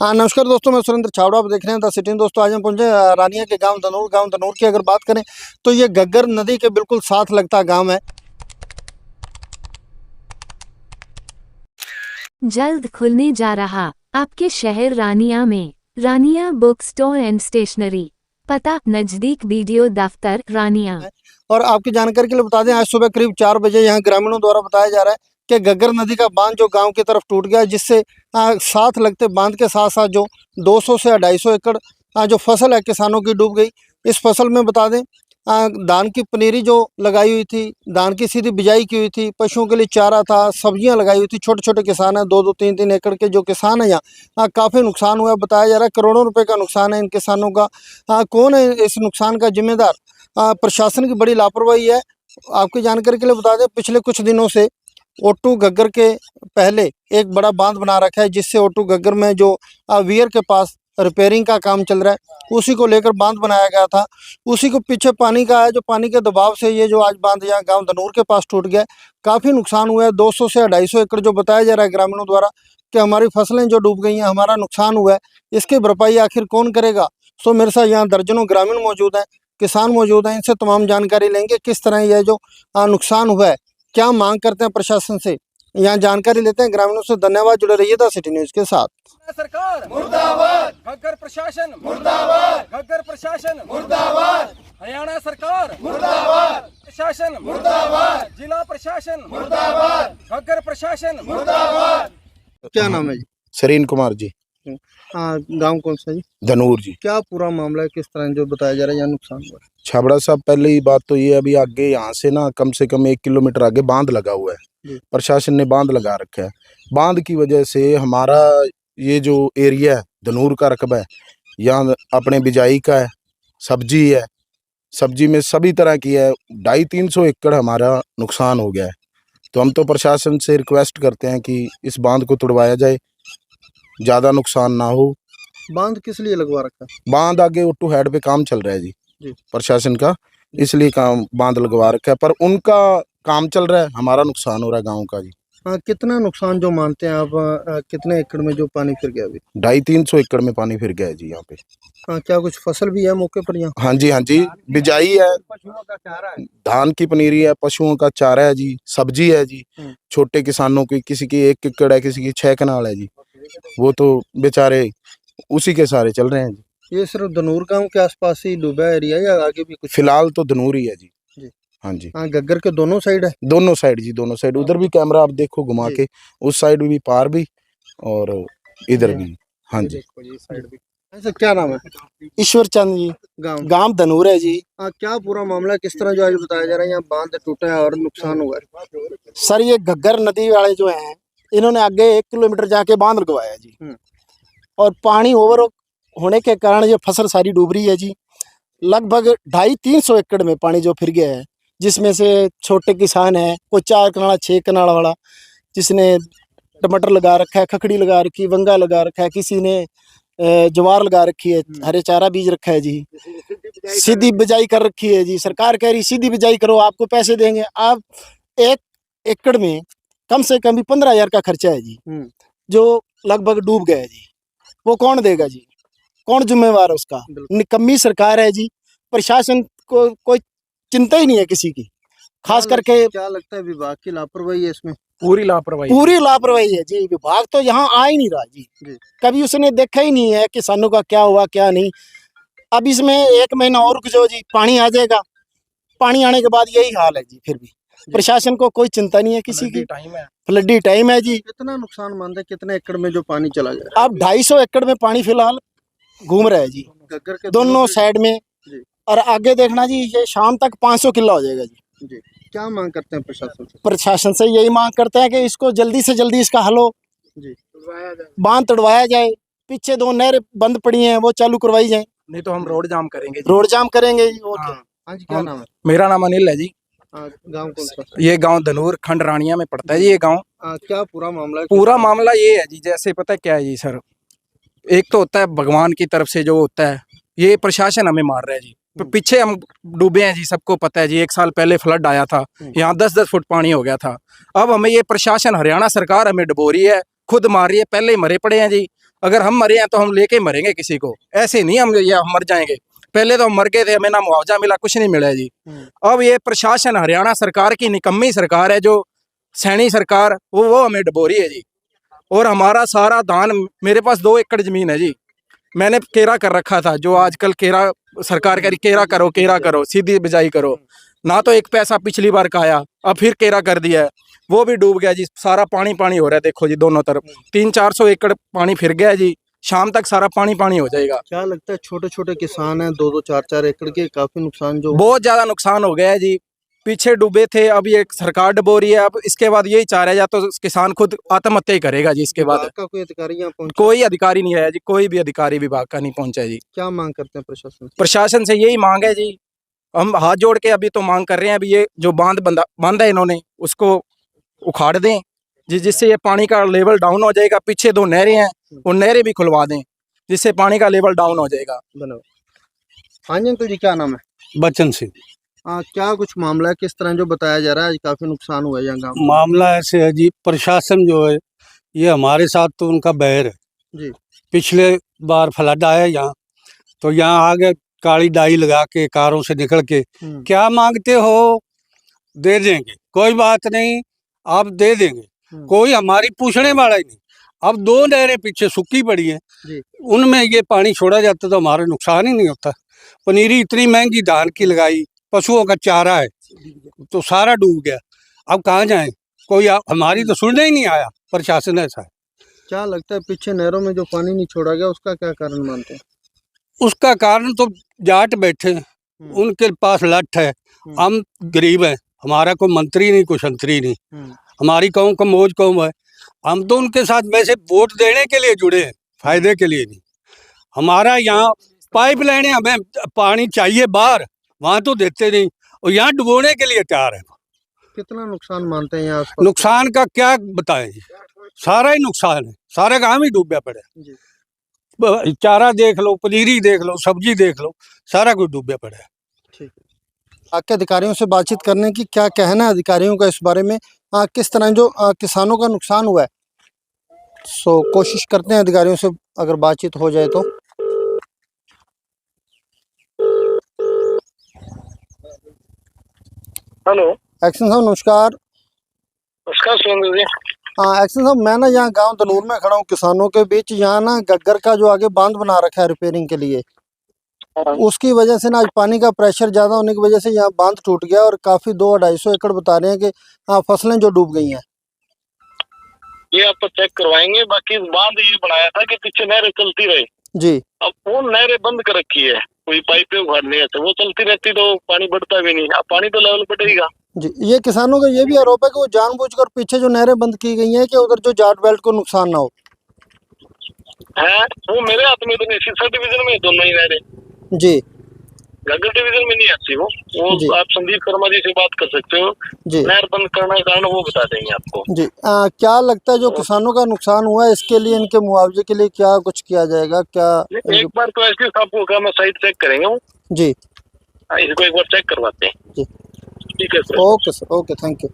नमस्कार दोस्तों, मैं सुरेंद्र छावड़ा, आप देख रहे हैं द सिटी। दोस्तों आज हम पहुंचे रानिया के गांव दनूर की अगर बात करें तो ये घग्गर नदी के बिल्कुल साथ लगता गांव है। जल्द खुलने जा रहा आपके शहर रानिया में रानिया बुक स्टोर एंड स्टेशनरी, पता नजदीक वीडियो दफ्तर रानिया। और आपकी जानकारी के लिए बता दें, आज सुबह करीब 4 बजे यहाँ ग्रामीणों द्वारा बताया जा रहा है कि घग्गर नदी का बांध जो गांव की तरफ टूट गया, जिससे साथ लगते बांध के साथ साथ जो 200 से 250 एकड़ जो फसल है किसानों की डूब गई। इस फसल में बता दें धान की पनीरी जो लगाई हुई थी, धान की सीधी बिजाई की हुई थी, पशुओं के लिए चारा था, सब्जियां लगाई हुई थी। छोटे छोटे किसान हैं, 2-2, 3-3 एकड़ के जो किसान हैं यहाँ काफ़ी नुकसान हुआ। बताया जा रहा है करोड़ों रुपए का नुकसान है इन किसानों का। कौन है इस नुकसान का जिम्मेदार? प्रशासन की बड़ी लापरवाही है। आपकी जानकारी के लिए बता दें, पिछले कुछ दिनों से ओटू घग्गर के पहले एक बड़ा बांध बना रखा है, जिससे ओटू घग्गर में जो वियर के पास रिपेयरिंग का काम चल रहा है, उसी को लेकर बांध बनाया गया था। उसी को पीछे पानी का है, जो पानी के दबाव से ये जो आज बांध यहाँ गांव दनूर के पास टूट गया। काफ़ी नुकसान हुआ है, 200 से 250 एकड़ जो बताया जा रहा है ग्रामीणों द्वारा कि हमारी फसलें जो डूब गई हैं, हमारा नुकसान हुआ है। इसकी भरपाई आखिर कौन करेगा? सो मेरे साथ यहाँ दर्जनों ग्रामीण मौजूद हैं, किसान मौजूद हैं। इनसे तमाम जानकारी लेंगे किस तरह यह जो नुकसान हुआ है, क्या मांग करते हैं प्रशासन से, यहाँ जानकारी लेते हैं ग्रामीणों से। धन्यवाद, जुड़े रहिए द सिटी न्यूज के साथ। सरकार मुर्दाबाद, घग्गर प्रशासन मुर्दाबाद, घग्गर प्रशासन मुर्दाबाद, हरियाणा सरकार मुर्दाबाद, प्रशासन मुर्दाबाद, जिला प्रशासन मुर्दाबाद, घग्गर प्रशासन मुर्दाबाद। क्या नाम है जी? सरीन कुमार जी। गांव कौन सा जी? धनूर जी। क्या पूरा मामला है, किस तरह जो बताया जा रहा है यहाँ नुकसान हुआ है? छाबड़ा साहब, पहले ही बात तो ये, अभी आगे यहाँ से ना कम से कम 1 किलोमीटर आगे बांध लगा हुआ है। प्रशासन ने बांध लगा रखा है। बांध की वजह से हमारा ये जो एरिया है धनूर का रकबा है, यहाँ अपने बिजाई का है, सब्जी है, सब्जी में सभी तरह की है। 250-300 एकड़ हमारा नुकसान हो गया है। तो हम तो प्रशासन से रिक्वेस्ट करते हैं कि इस बांध को तुड़वाया जाए, ज़्यादा नुकसान ना हो। बांध किस लिए लगवा रखा है? बांध आगे ओटू हेड पे काम चल रहा है जी प्रशासन का, इसलिए काम बांध लगवा रखा है। पर उनका काम चल रहा है, हमारा नुकसान हो रहा है गांव का जी। कितना नुकसान जो मानते हैं आप? कितने एकड़ में जो पानी फिर गया अभी? 250-300 एकड़ में पानी फिर गया है जी यहाँ पे। क्या कुछ फसल भी है मौके पर यहाँ? हाँ जी, बिजाई है, धान की पनीरी है, पशुओं का चारा है जी, सब्जी है जी। छोटे किसानों की, किसी की 1 एकड़ है, किसी की 6 कनाल है जी। वो तो बेचारे उसी के सारे चल रहे हैं जी। ये सिर्फ धनूर गांव के आसपास ही डूबा एरिया या आगे भी कुछ? फिलहाल तो धनूर ही है जी। हाँ जी। घग्गर के दोनों साइड है? दोनों साइड जी, दोनों साइड। उधर भी कैमरा आप देखो घुमा के, उस साइड भी, पार भी और इधर भी। हाँ जी। ऐसा क्या नाम है? ईश्वर चंद जी, गांव धनूर है जी। क्या पूरा मामला किस तरह जो आज बताया जा रहा है, यहाँ बांध टूटा है और नुकसान हुआ है? सर, ये घग्गर नदी वाले जो हैं, इन्होंने आगे 1 किलोमीटर जाके बांध लगवाया जी, और पानी ओवर होने के कारण ये फसल सारी डूब रही है जी। लगभग 250-300 एकड़ में पानी जो फिर गया है, जिसमें से छोटे किसान है, कोई 4 कनाल 6 कनाल वाला, जिसने टमाटर लगा रखा है, खखड़ी लगा रखी, वंगा लगा रखा है, किसी ने ज्वार लगा रखी है, हरे चारा बीज रखा है जी, सीधी बिजाई कर रखी है जी। सरकार कह रही सीधी बिजाई करो, आपको पैसे देंगे। आप 1 एकड़ में कम से कम भी 15,000 का खर्चा है जी, जो लगभग डूब गया है जी। वो कौन देगा जी? कौन जिम्मेवार है उसका? निकम्मी सरकार है जी। प्रशासन को कोई चिंता ही नहीं है किसी की, खास करके। क्या लगता है विभाग की लापरवाही है इसमें? पूरी लापरवाही है जी। विभाग तो यहाँ आ ही नहीं रहा जी। कभी उसने देखा ही नहीं है किसानों का क्या हुआ क्या नहीं। अब इसमें 1 महीना और जो जी पानी आ जाएगा, पानी आने के बाद यही हाल है जी। फिर भी प्रशासन को कोई चिंता नहीं है किसी की। फ्लडी टाइम है जी। कितना नुकसान मानते हैं, कितने एकड़ में जो पानी चला गया? अब 250 एकड़ में पानी फिलहाल घूम रहा है जी, घग्गर के दोनों साइड में। और आगे देखना जी, ये शाम तक 500 किला हो जाएगा जी। क्या मांग करते हैं प्रशासन से? प्रशासन से यही मांग करते हैं कि इसको जल्दी से जल्दी इसका हल हो, बांध तोड़वाया जाए। पीछे 2 नहर बंद पड़ी हैं, वो चालू करवाई जाए, नहीं तो हम रोड जाम करेंगे। रोड जाम करेंगे जी। और हाँ जी, क्या नाम है? मेरा नाम अनिल है जी। गांव कौन सा? ये गांव धनूर खंड रानिया में पड़ता है जी। ये गांव क्या पूरा मामला है? पूरा मामला ये है जी, जैसे पता है क्या है जी सर, एक तो होता है भगवान की तरफ से जो होता है, ये प्रशासन हमें मार रहा है जी। पीछे हम डूबे हैं जी, सबको पता है जी। 1 साल पहले फ्लड आया था, यहाँ 10-10 फुट पानी हो गया था। अब हमें ये प्रशासन, हरियाणा सरकार हमें डुबो रही है, खुद मार रही है। पहले ही मरे पड़े हैं जी, अगर हम मरे हैं तो हम लेके मरेंगे किसी को, ऐसे नहीं हम या हम मर जाएंगे। पहले तो हम मर गए थे, हमें ना मुआवजा मिला, कुछ नहीं मिला है जी। अब ये प्रशासन हरियाणा सरकार की निकम्मी सरकार है, जो सैनी सरकार, वो हमें डबो रही है जी। और हमारा सारा धान, मेरे पास 2 एकड़ जमीन है जी, मैंने केरा कर रखा था, जो आजकल केरा सरकार कह रही केरा करो, सीधी बिजाई करो, ना तो एक पैसा पिछली बार का आया, अब फिर केरा कर दिया है, वो भी डूब गया जी। सारा पानी पानी हो रहा है, देखो जी दोनों तरफ 300-400 एकड़ पानी फिर गया जी। शाम तक सारा पानी पानी हो जाएगा। क्या लगता है छोटे छोटे किसान हैं 2-2 4-4 एकड़ के, काफी नुकसान जो बहुत ज्यादा नुकसान हो गया है जी। पीछे डूबे थे, अब ये सरकार डबो रही है। अब इसके बाद यही चाह रहा है, या तो किसान खुद आत्महत्या ही करेगा जी। इसके बाद विभाग का कोई अधिकारी यहाँ पहुंचा? कोई अधिकारी नहीं आया जी, कोई भी अधिकारी विभाग का नहीं पहुंचा जी। क्या मांग करते हैं प्रशासन से? प्रशासन से यही मांग है जी, हम हाथ जोड़ के अभी तो मांग कर रहे हैं, अभी ये जो बांधा है इन्होंने, उसको उखाड़ दें जी, जिससे ये पानी का लेवल डाउन हो जाएगा। पीछे 2 नहरें हैं, वो नहरें भी खुलवा दें, जिससे पानी का लेवल डाउन हो जाएगा। धन्यवाद। हाँ जी अंकल जी, क्या नाम है? बच्चन सिंह। क्या कुछ मामला है, किस तरह जो बताया जा रहा है आज काफी नुकसान हुआ है यहाँ गाँव में? मामला ऐसे है जी, प्रशासन जो है ये हमारे साथ तो उनका बैर है जी। पिछले बार फ्लड आया यहाँ, तो यहाँ आगे काली डाई लगा के कारों से निकल के क्या मांगते हो, दे देंगे, कोई बात नहीं, आप दे देंगे, कोई हमारी पूछने वाला ही नहीं। अब 2 नहरें पीछे सूखी पड़ी हैं, उनमें ये पानी छोड़ा जाता तो हमारा नुकसान ही नहीं होता। पनीरी इतनी महंगी धान की लगाई, पशुओं का चारा है, तो सारा डूब गया। अब कहाँ जाएं, कोई हमारी तो सुनने ही नहीं आया, प्रशासन ऐसा है। क्या लगता है पीछे नहरों में जो पानी नहीं छोड़ा गया उसका क्या कारण मानते हैं? उसका कारण तो जाट बैठे हैं, उनके पास लठ है, हम गरीब हैं, हमारा कोई मंत्री नहीं, कोई संतरी नहीं, हमारी कौम का मौज कौम है। हम तो उनके साथ वैसे वोट देने के लिए जुड़े हैं, फायदे के लिए नहीं। हमारा यहाँ पाइपलाइनें, हमें पानी चाहिए बाहर, वहाँ तो देते नहीं, और यहाँ डुबोने के लिए तैयार है। कितना नुकसान मानते हैं यहाँ आसपास? नुकसान का क्या बताएं जी, सारा ही नुकसान है, सारा गाँव ही डूबा पड़ा है। चारा देख लो, पनीरी देख लो, सब्जी देख लो, सारा कुछ डूबा पड़ा है। ठीक है। आके अधिकारियों से बातचीत करने की क्या कहना है अधिकारियों का इस बारे में, किस तरह जो किसानों का नुकसान हुआ है, सो कोशिश करते हैं अधिकारियों से अगर बातचीत हो जाए तो। हेलो, एक्शन साहब नमस्कार। नमस्कार सुरेंद्र जी। एक्शन साहब, मैं ना यहाँ गांव दनूर में खड़ा हूँ, किसानों के बीच। यहाँ ना गग्गर का जो आगे बांध बना रखा है रिपेयरिंग के लिए, उसकी वजह से ना आज पानी का प्रेशर ज़्यादा होने की वजह से यहाँ बांध टूट गया और काफ़ी 200-250 एकड़ बता रहे हैं कि फसलें जो डूब गई हैं। ये आप चेक करवाएंगे। बाकी बांध ये बनाया था कि पीछे नहरें चलती रहे जी। अब वो नहरें बंद कर रखी है, कोई पाइपें उखाड़नी है, तो वो चलती रहती तो पानी बढ़ता भी नहीं। अब पानी तो लेवल बढ़ेगा जी। ये किसानों का ये भी आरोप है कि वो जानबूझकर पीछे जो नहरें बंद की गई हैं कि उधर जो जाट बेल्ट को नुकसान ना हो है। वो मेरे हाथ में तो नहीं, सिरसा डिवीजन में दोनों ही नहरें जी। घग्गर डिवीजन में नहीं आती वो जी। आप संदीप शर्मा जी से बात कर सकते हो जी। नहर बंद करने का कारण वो बता देंगे आपको जी। क्या लगता है जो किसानों का नुकसान हुआ है इसके लिए, इनके मुआवजे के लिए क्या कुछ किया जाएगा? क्या एक बार तो एसपी साहब को कहा, मैं साइट चेक करेंगे वो जी। इसको एक बार चेक करवाते हैं। जी। ठीक है sir. Okay sir, okay, thank you.